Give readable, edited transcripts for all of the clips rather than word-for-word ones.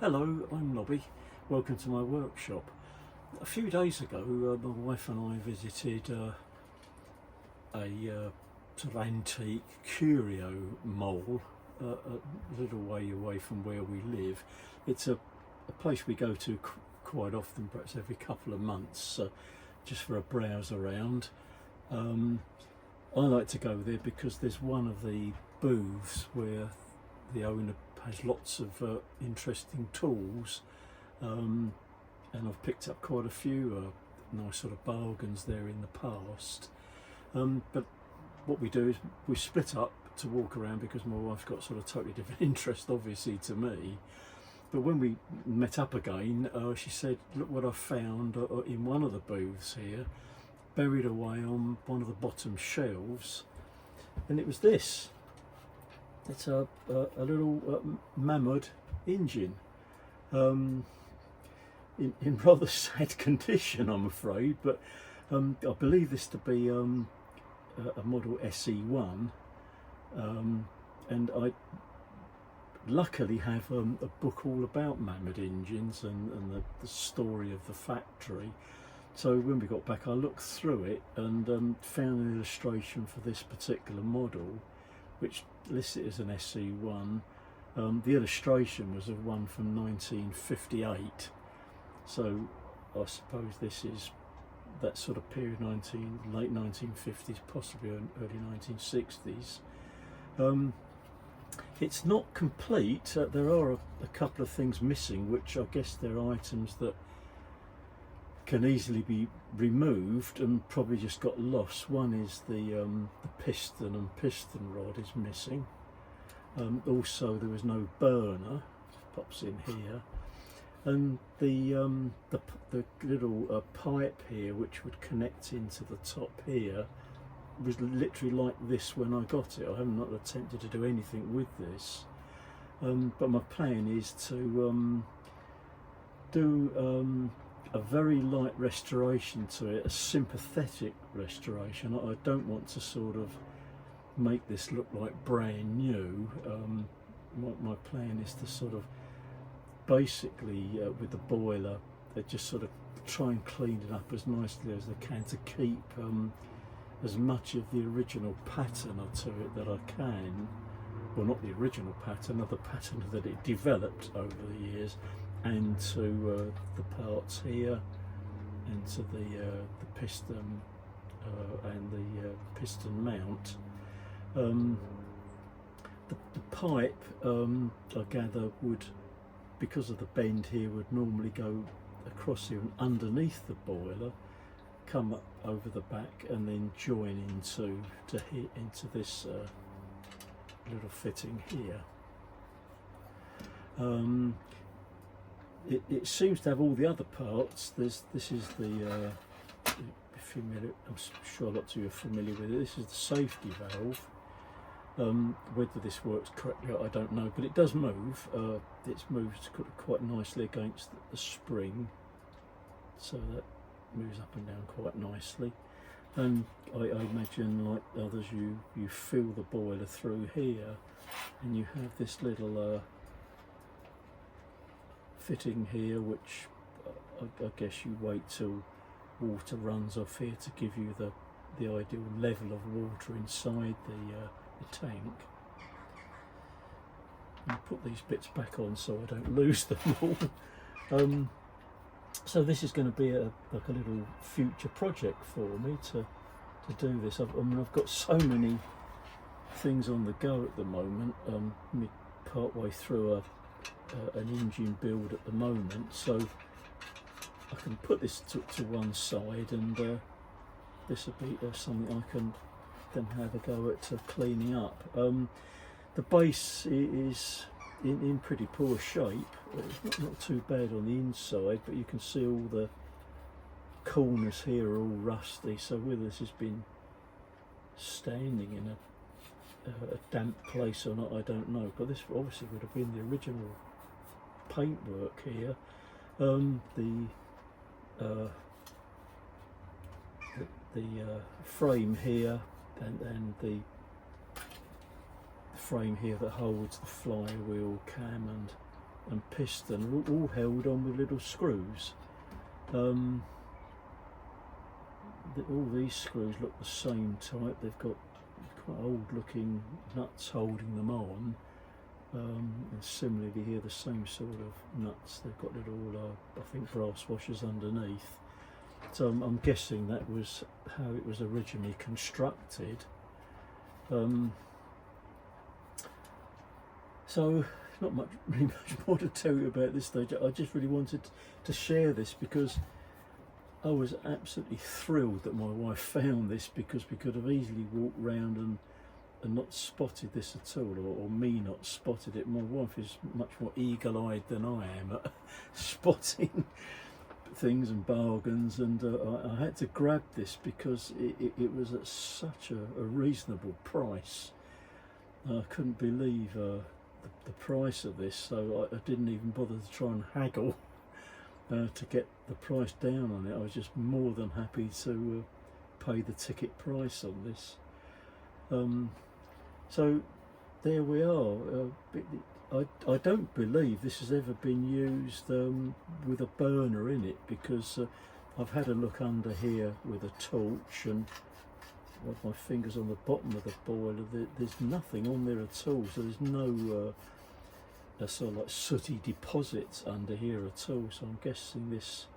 Hello, I'm Nobby. Welcome to my workshop. A few days ago, my wife and I visited a sort of antique curio mall a little way away from where we live. It's a place we go to quite often, perhaps every couple of months, just for a browse around. I like to go there because there's one of the booths where the owner has lots of interesting tools, and I've picked up quite a few nice sort of bargains there in the past. But what we do is we split up to walk around because my wife's got sort of totally different interest, obviously, to me. But when we met up again, she said, "Look what I found in one of the booths here, buried away on one of the bottom shelves," and it was this. It's a little Mamod engine, in rather sad condition, I'm afraid, but I believe this to be a model SE1, and I luckily have a book all about Mamod engines and the story of the factory. So when we got back, I looked through it and found an illustration for this particular model, which lists it as an SE1. The illustration was of one from 1958, so I suppose this is that sort of period, late 1950s, possibly early 1960s. It's not complete. There are a couple of things missing, which I guess they're items that can easily be removed and probably just got lost. One is the piston and piston rod is missing. Also, there was no burner, pops in here, and the little pipe here, which would connect into the top here, was literally like this when I got it. I have not attempted to do anything with this, but my plan is to do a very light restoration to it, a sympathetic restoration. I don't want to sort of make this look like brand new. My plan is to sort of basically with the boiler, just sort of try and clean it up as nicely as I can to keep as much of the original pattern to it that I can. Well, not the original pattern, the pattern that it developed over the years, and to the parts here, and to the piston and the piston mount. The pipe, I gather, would, because of the bend here, would normally go across here and underneath the boiler, come up over the back, and then join into this little fitting here. It seems to have all the other parts. This is the familiar. I'm sure lots of you are familiar with it. This is the safety valve. Whether this works correctly, I don't know, but it does move. It's moved quite nicely against the spring, so that moves up and down quite nicely. And I imagine, like others, you fill the boiler through here, and you have this little fitting here, which I guess you wait till water runs off here to give you the ideal level of water inside the tank. And put these bits back on so I don't lose them all. So this is going to be like a little future project for me to do this. I've got so many things on the go at the moment. I'm part way through an engine build at the moment, so I can put this to one side, and this will be something I can then have a go at cleaning up. The base is in pretty poor shape. It's not too bad on the inside, but you can see all the corners here are all rusty, so whether this has been standing in a damp place or not, I don't know, but this obviously would have been the original paintwork here. The frame here, and the frame here that holds the flywheel, cam and and piston all held on with little screws. All these screws look the same type. They've got quite old looking nuts holding them on, and similarly here the same sort of nuts. They've got little I think brass washers underneath, so I'm guessing that was how it was originally constructed. So not really much more to tell you about this stage. I just really wanted to share this because I was absolutely thrilled that my wife found this, because we could have easily walked round and not spotted this at all, or me not spotted it. My wife is much more eagle-eyed than I am at spotting things and bargains, and I had to grab this because it was at such a reasonable price. I couldn't believe the price of this, so I didn't even bother to try and haggle to get the price down on it. I was just more than happy to pay the ticket price on this. So there we are. I don't believe this has ever been used with a burner in it, because I've had a look under here with a torch and with my fingers on the bottom of the boiler. There's nothing on there at all, so there's no sort of like sooty deposits under here at all. So I'm guessing this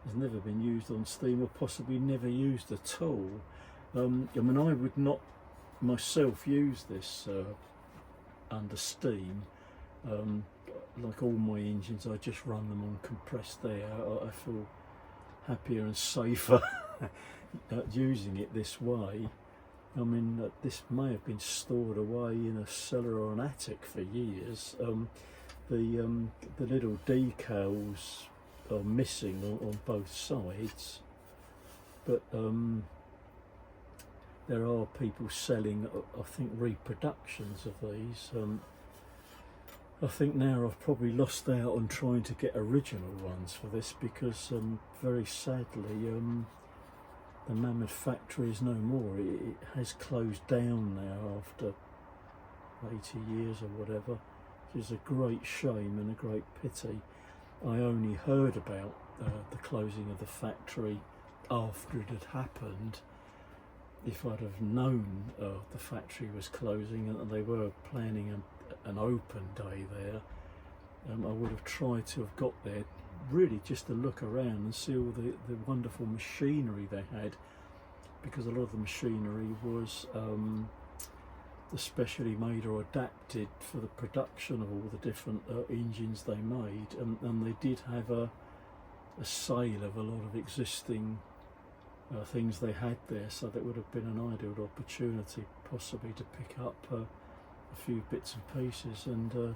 has never been used on steam, or possibly never used at all. I mean, I would not myself use this under steam. Like all my engines, I just run them on compressed air. I feel happier and safer using it this way. I mean, this may have been stored away in a cellar or an attic for years. The little decals are missing on both sides, but there are people selling, I think, reproductions of these. I think now I've probably lost out on trying to get original ones for this, because very sadly the Mamod factory is no more. It has closed down now after 80 years or whatever, which is a great shame and a great pity. I only heard about the closing of the factory after it had happened. If I'd have known the factory was closing and they were planning an open day there, I would have tried to have got there really just to look around and see all the wonderful machinery they had, because a lot of the machinery was especially made or adapted for the production of all the different engines they made, and they did have a sale of a lot of existing things they had there, so that would have been an ideal opportunity possibly to pick up a few bits and pieces, and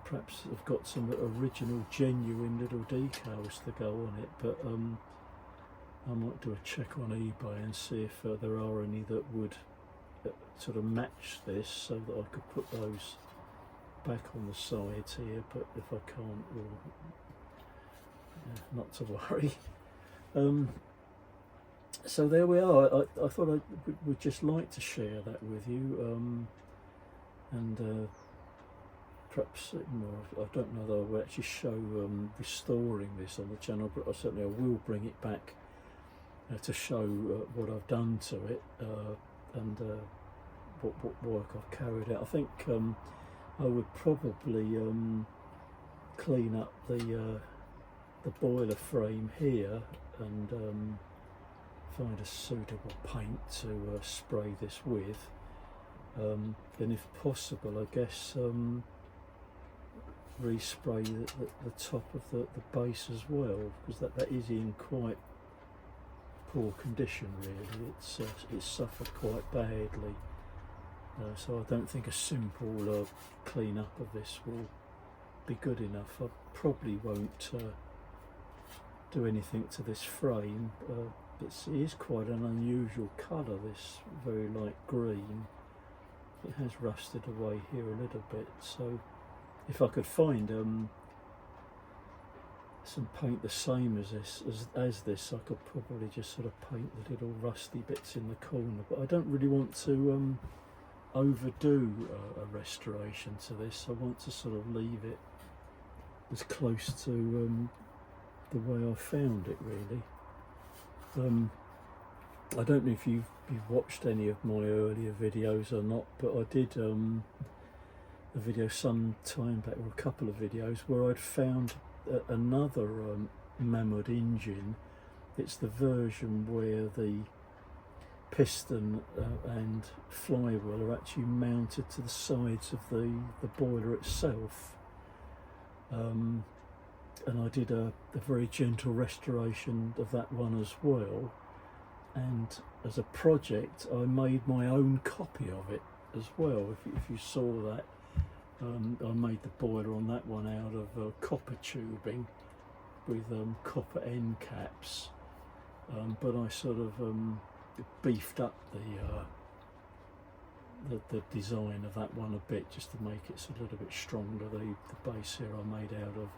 perhaps have got some original genuine little decals to go on it. But I might do a check on eBay and see if there are any that would sort of match this, so that I could put those back on the sides here. But if I can't, well, yeah, not to worry. So there we are. I thought I would just like to share that with you, and perhaps, I don't know that I will actually show restoring this on the channel, but I will bring it back to show what I've done to it, and what work I've carried out. I think I would probably clean up the boiler frame here and find a suitable paint to spray this with, and if possible, I guess respray the top of the base as well, because that is in quite poor condition really. It's suffered quite badly, so I don't think a simple clean up of this will be good enough. I probably won't do anything to this frame. It is quite an unusual colour, this very light green. It has rusted away here a little bit, so if I could find some paint the same as this, I could probably just sort of paint the little rusty bits in the corner. But I don't really want to overdo a restoration to this. I want to sort of leave it as close to the way I found it, really. I don't know if you've watched any of my earlier videos or not, but I did a video some time back, or a couple of videos, where I'd found another Mamod engine. It's the version where the piston and flywheel are actually mounted to the sides of the boiler itself. And I did a very gentle restoration of that one as well, and as a project I made my own copy of it as well. If you saw that, I made the boiler on that one out of copper tubing with copper end caps, but I sort of beefed up the design of that one a bit, just to make it a little bit stronger. The base here I made out of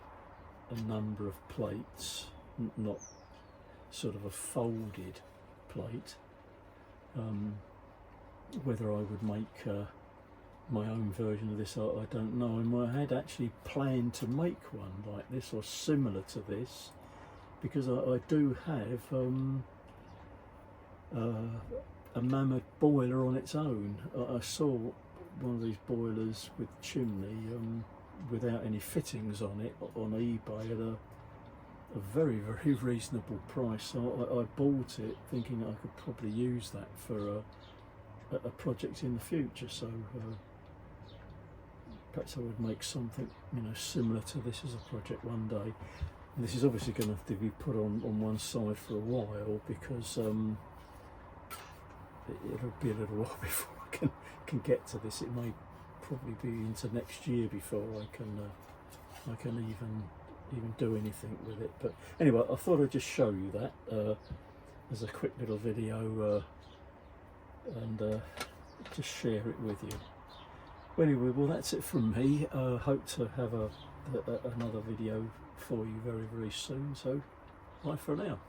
a number of plates, not sort of a folded plate. Whether I would make my own version of this, I don't know. And I had actually planned to make one like this or similar to this, because I do have a Mamod boiler on its own. I saw one of these boilers with chimney without any fittings on it on eBay at a very, very reasonable price. So I bought it thinking I could probably use that for a project in the future. So perhaps I would make something, similar to this as a project one day. And this is obviously going to have to be put on one side for a while, because it'll be a little while before I can get to this. It may probably be into next year before I can even do anything with it. But anyway, I thought I'd just show you that as a quick little video, and just share it with you. Well, anyway, well, that's it from me. Hope to have another video for you very, very soon. So bye for now.